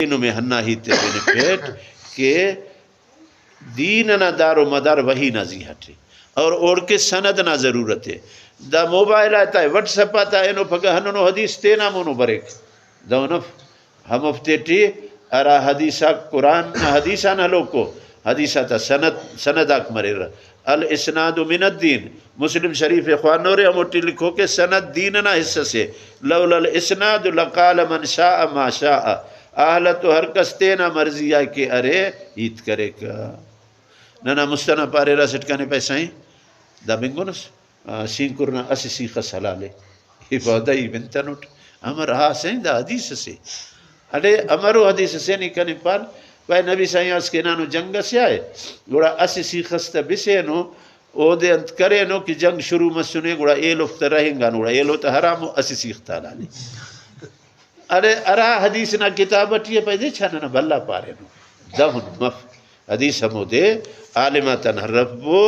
इन में हन्ना ही ते बेनिफिट के दीन ना दारो मदार वही ना जी हटे और के सनद ना जरूरत है द मोबाइल आता है व्हाट्सएप आता है नो फग हनो हदीस ते ना मोनो बरेक दौनफ हम हफ्ते अरा हदीसा कुरान हदीसा ना लोको हदीसा ता सनदाक मरेर अल इस्नाद मिन दीन मुस्लिम शरीफ ख्वानोरे मोटी लिखो के सनद दीन ना हिस्सा से लौल इस्नाद लकाल मन शाअ मा शाअ आहल तो हर कस्ते ना मर्जी है कि अरे ईद करे का ना मुस्तना पारेरा सिटकाने पैसा ही दबिंगुनस सीकुरना अस सीख सलाले इबादई बिनतनुट अमर हा सही दा हदीस से अरे अमरो हदीस से नहीं कने पर भाई नबी साईं के नानो जंग से आए गुड़ा अस सीखस त बिसे नो ओदे अंत करे नो कि जंग शुरू में सुने गुड़ा ए लोग त रहेंगा गुड़ा ए लो त हराम अस सीखता लाले अरे अरा हदीस ना किताब टिए पैदे छन न भल्ला पारे नो दहुन मफ हदीस हमोदे आलिमा तन रब्बो